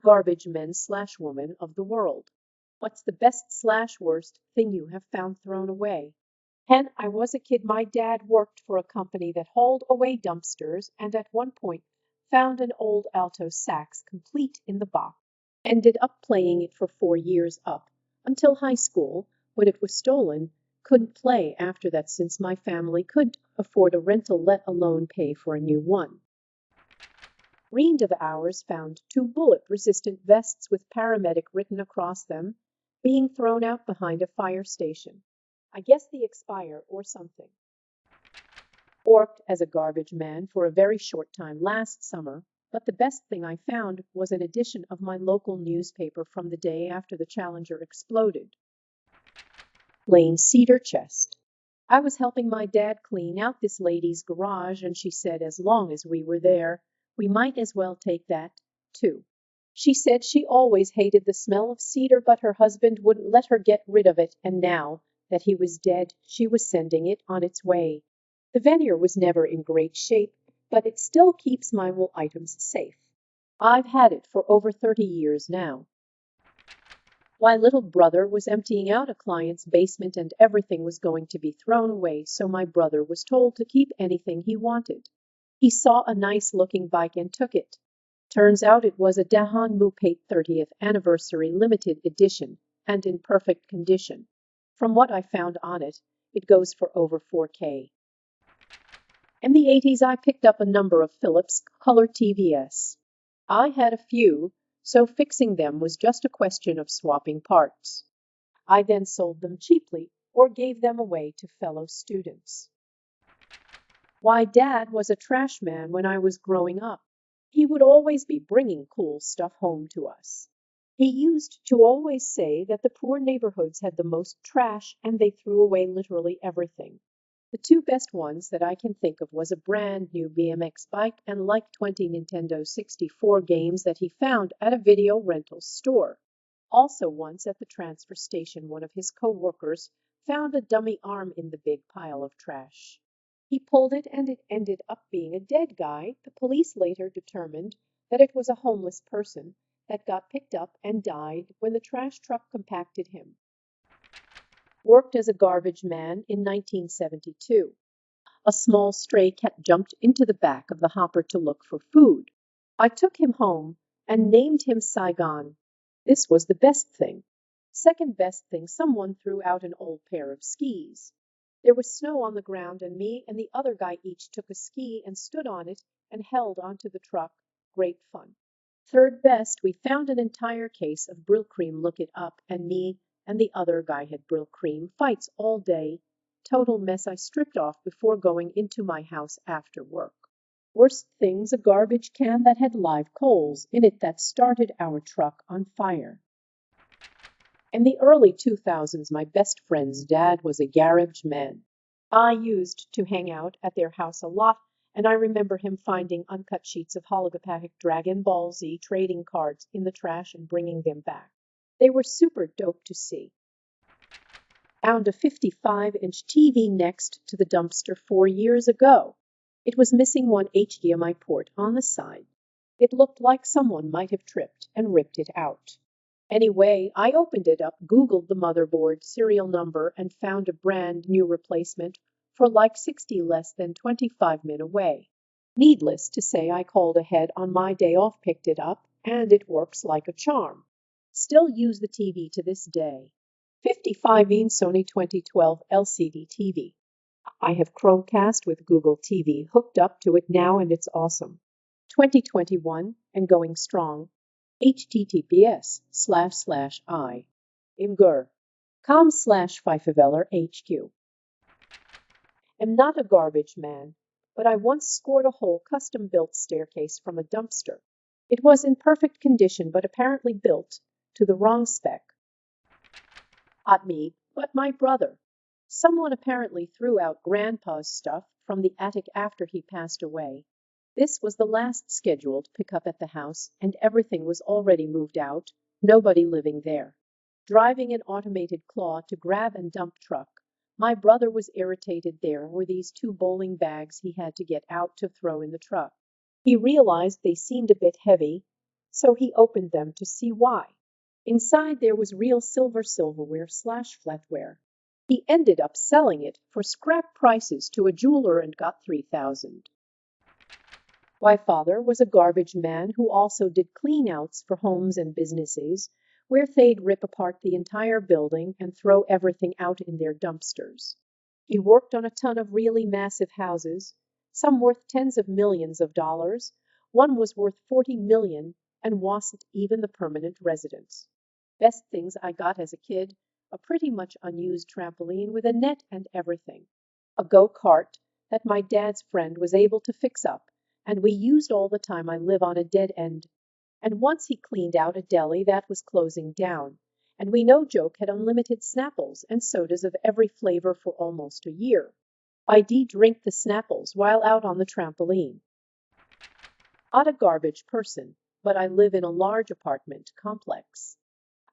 Garbage men/woman of the world. What's the best/worst thing you have found thrown away? When I was a kid, my dad worked for a company that hauled away dumpsters and at one point found an old alto sax complete in the box. Ended up playing it for 4 years up until high school when it was stolen. Couldn't play after that since my family couldn't afford a rental, let alone pay for a new one. Friend of ours found 2 bullet-resistant vests with paramedic written across them, being thrown out behind a fire station. I guess they expire or something. Worked as a garbage man for a very short time last summer, but the best thing I found was an edition of my local newspaper from the day after the Challenger exploded. Plain cedar chest. I was helping my dad clean out this lady's garage and she said as long as we were there, we might as well take that, too. She said she always hated the smell of cedar, but her husband wouldn't let her get rid of it, and now that he was dead, she was sending it on its way. The veneer was never in great shape, but it still keeps my wool items safe. I've had it for over 30 years now. My little brother was emptying out a client's basement and everything was going to be thrown away, so my brother was told to keep anything he wanted. He saw a nice-looking bike and took it. Turns out it was a Dahan Mupate 30th Anniversary Limited Edition and in perfect condition. From what I found on it, it goes for over $4K. In the 80s, I picked up a number of Philips color TVs. I had a few, so fixing them was just a question of swapping parts. I then sold them cheaply or gave them away to fellow students. My dad was a trash man when I was growing up. He would always be bringing cool stuff home to us. He used to always say that the poor neighborhoods had the most trash and they threw away literally everything. The 2 best ones that I can think of was a brand new BMX bike and like 20 Nintendo 64 games that he found at a video rental store. Also once at the transfer station, one of his co-workers found a dummy arm in the big pile of trash. He pulled it and it ended up being a dead guy. The police later determined that it was a homeless person that got picked up and died when the trash truck compacted him. Worked as a garbage man in 1972. A small stray cat jumped into the back of the hopper to look for food. I took him home and named him Saigon. This was the best thing. Second best thing, someone threw out an old pair of skis. There was snow on the ground and me and the other guy each took a ski and stood on it and held onto the truck. Great fun. Third best, we found an entire case of Brill cream. Look it up, and me and the other guy had Brill cream fights all day. Total mess. I stripped off before going into my house after work. Worst things, a garbage can that had live coals in it that started our truck on fire. In the early 2000s, my best friend's dad was a garage man. I used to hang out at their house a lot, and I remember him finding uncut sheets of holographic Dragon Ball Z trading cards in the trash and bringing them back. They were super dope to see. Found a 55-inch TV next to the dumpster 4 years ago. It was missing one HDMI port on the side. It looked like someone might have tripped and ripped it out. Anyway, I opened it up, Googled the motherboard serial number, and found a brand new replacement for like 60 less than 25 min away. Needless to say, I called ahead on my day off, picked it up, and it works like a charm. Still use the TV to this day. 55-inch Sony 2012 LCD TV. I have Chromecast with Google TV hooked up to it now and it's awesome. 2021 and going strong. https://imgur.com/5faveller-HQ. Am not a garbage man, but I once scored a whole custom-built staircase from a dumpster. It was in perfect condition but apparently built to the wrong spec. Not me, but my brother. Someone apparently threw out Grandpa's stuff from the attic after he passed away. This was the last scheduled pickup at the house, and everything was already moved out, nobody living there. Driving an automated claw to grab and dump truck, my brother was irritated. There were these 2 bowling bags he had to get out to throw in the truck. He realized they seemed a bit heavy, So he opened them to see why. Inside there was real silverware/flatware. He ended up selling it for scrap prices to a jeweler and got 3,000. My father was a garbage man who also did clean-outs for homes and businesses, where they'd rip apart the entire building and throw everything out in their dumpsters. He worked on a ton of really massive houses, some worth tens of millions of dollars. One was worth 40 million and wasn't even the permanent residence. Best things I got as a kid, a pretty much unused trampoline with a net and everything. A go-kart that my dad's friend was able to fix up, and we used all the time. I live on a dead end. And once he cleaned out a deli that was closing down, and we no joke had unlimited Snapples and sodas of every flavor for almost a year. I did drink the Snapples while out on the trampoline. Not a garbage person, but I live in a large apartment complex.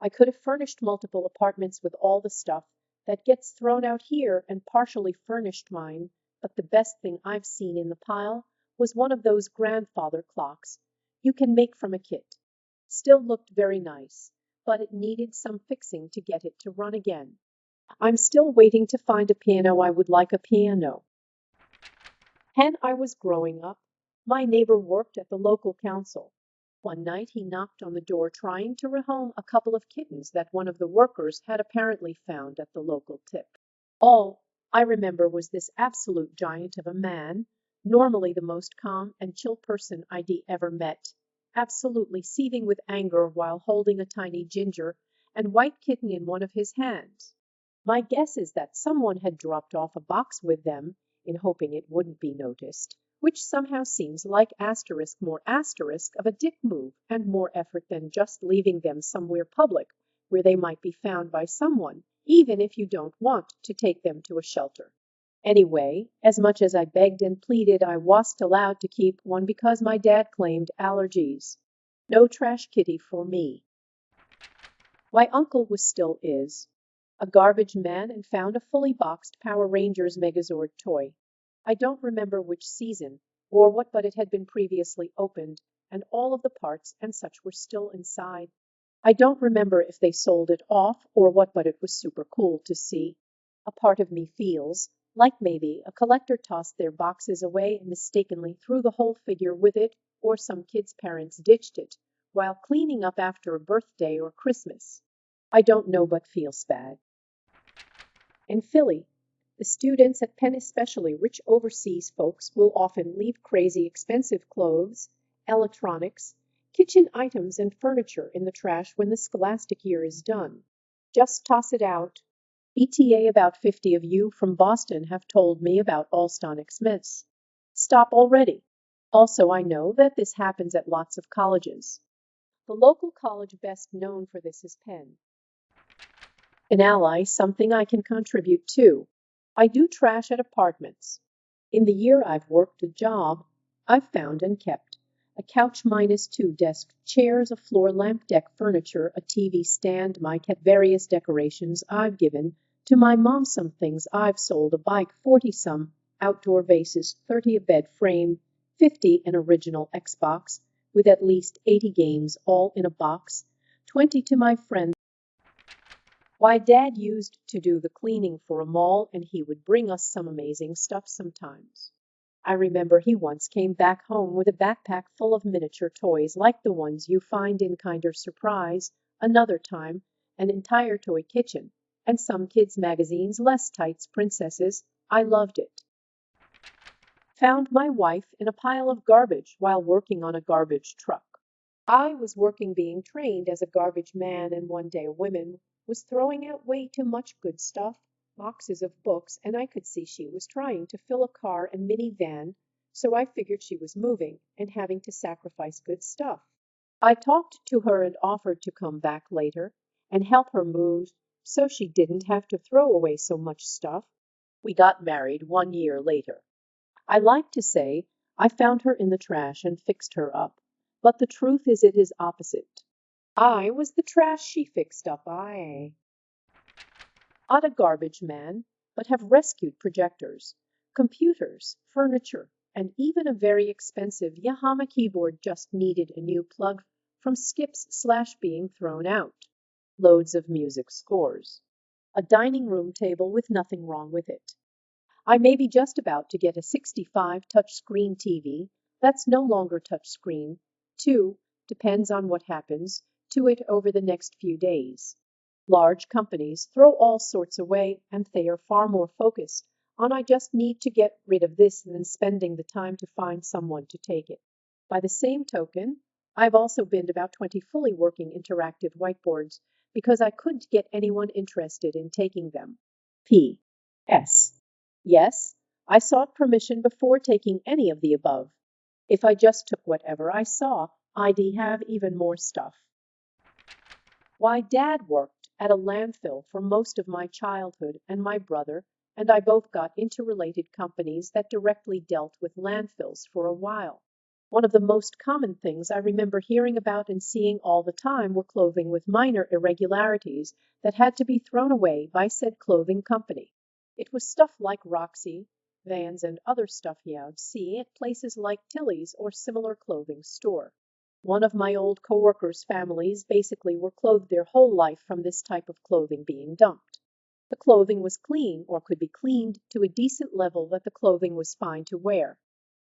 I could have furnished multiple apartments with all the stuff that gets thrown out here and partially furnished mine, but the best thing I've seen in the pile was one of those grandfather clocks you can make from a kit. Still looked very nice, but it needed some fixing to get it to run again. I'm still waiting to find a piano. I would like a piano. When I was growing up, my neighbor worked at the local council. One night he knocked on the door trying to rehome a couple of kittens that one of the workers had apparently found at the local tip. All I remember was this absolute giant of a man, normally the most calm and chill person I'd ever met, absolutely seething with anger while holding a tiny ginger and white kitten in one of his hands. My guess is that someone had dropped off a box with them in hoping it wouldn't be noticed, which somehow seems like more asterisk of a dick move and more effort than just leaving them somewhere public where they might be found by someone, even if you don't want to take them to a shelter. Anyway, as much as I begged and pleaded, I wasn't allowed to keep one because my dad claimed allergies. No trash kitty for me. My uncle still is a garbage man and found a fully boxed Power Rangers Megazord toy. I don't remember which season or what, but it had been previously opened, and all of the parts and such were still inside. I don't remember if they sold it off or what, but it was super cool to see. A part of me feels like maybe a collector tossed their boxes away and mistakenly threw the whole figure with it, or some kid's parents ditched it while cleaning up after a birthday or Christmas. I don't know, but feels bad. In Philly, the students at Penn, especially rich overseas folks, will often leave crazy expensive clothes, electronics, kitchen items, and furniture in the trash when the scholastic year is done. Just toss it out. ETA about 50 of you from Boston have told me about Allston Smiths. Stop already. Also, I know that this happens at lots of colleges. The local college best known for this is Penn. An ally, something I can contribute to. I do trash at apartments. In the year I've worked a job, I've found and kept a couch minus 2 desk chairs, a floor lamp, deck furniture, a TV stand, my cat, various decorations I've given to my mom, some things I've sold, a bike, 40 some outdoor vases, 30 a bed frame, 50 an original Xbox with at least 80 games all in a box, 20 to my friend. Why, Dad used to do the cleaning for a mall, and he would bring us some amazing stuff sometimes. I remember he once came back home with a backpack full of miniature toys like the ones you find in Kinder Surprise. Another time, an entire toy kitchen, and some kids' magazines, less tights, princesses. I loved it. Found my wife in a pile of garbage while working on a garbage truck. I was working being trained as a garbage man, and one day a woman was throwing out way too much good stuff, boxes of books, and I could see she was trying to fill a car and minivan, so I figured she was moving and having to sacrifice good stuff. I talked to her and offered to come back later and help her move so she didn't have to throw away so much stuff. We got married 1 year later. I like to say I found her in the trash and fixed her up, but the truth is it is opposite. I was the trash she fixed up. Not a garbage man, but have rescued projectors, computers, furniture, and even a very expensive Yamaha keyboard just needed a new plug from skips/being thrown out. Loads of music scores. A dining room table with nothing wrong with it. I may be just about to get a 65 touchscreen TV that's no longer touchscreen, too, depends on what happens to it over the next few days. Large companies throw all sorts away and they are far more focused on I just need to get rid of this than spending the time to find someone to take it. By the same token, I've also binned about 20 fully working interactive whiteboards because I couldn't get anyone interested in taking them. P.S. Yes, I sought permission before taking any of the above. If I just took whatever I saw, I'd have even more stuff. Why Dad worked at a landfill for most of my childhood, and my brother and I both got into related companies that directly dealt with landfills for a while. One of the most common things I remember hearing about and seeing all the time were clothing with minor irregularities that had to be thrown away by said clothing company. It was stuff like Roxy, Vans, and other stuff you'd see at places like Tilly's or similar clothing store. One of my old coworkers' families basically were clothed their whole life from this type of clothing being dumped. The clothing was clean or could be cleaned to a decent level that the clothing was fine to wear.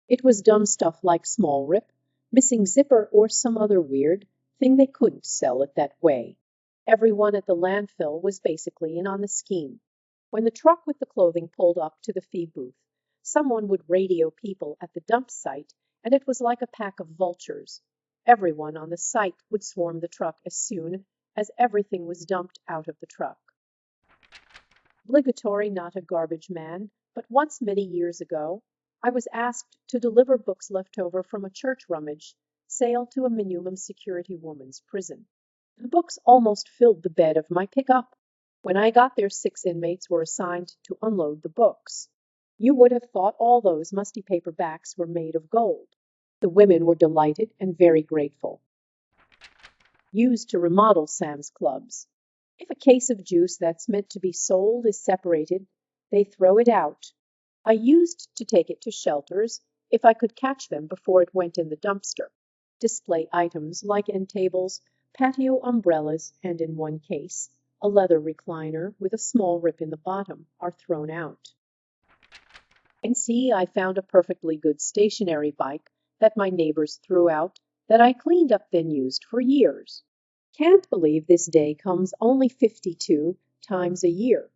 It was dumb stuff like small rip, missing zipper, or some other weird thing they couldn't sell it that way. Everyone at the landfill was basically in on the scheme. When the truck with the clothing pulled up to the fee booth, someone would radio people at the dump site, and it was like a pack of vultures. Everyone on the site would swarm the truck as soon as everything was dumped out of the truck. Obligatory, not a garbage man, but once many years ago, I was asked to deliver books left over from a church rummage sale to a minimum security woman's prison. The books almost filled the bed of my pickup. When I got there, 6 inmates were assigned to unload the books. You would have thought all those musty paperbacks were made of gold. The women were delighted and very grateful. Used to remodel Sam's Clubs. If a case of juice that's meant to be sold is separated, they throw it out. I used to take it to shelters if I could catch them before it went in the dumpster. Display items like end tables, patio umbrellas, and in one case, a leather recliner with a small rip in the bottom are thrown out. And see, I found a perfectly good stationary bike that my neighbors threw out that I cleaned up then used for years. Can't believe this day comes only 52 times a year.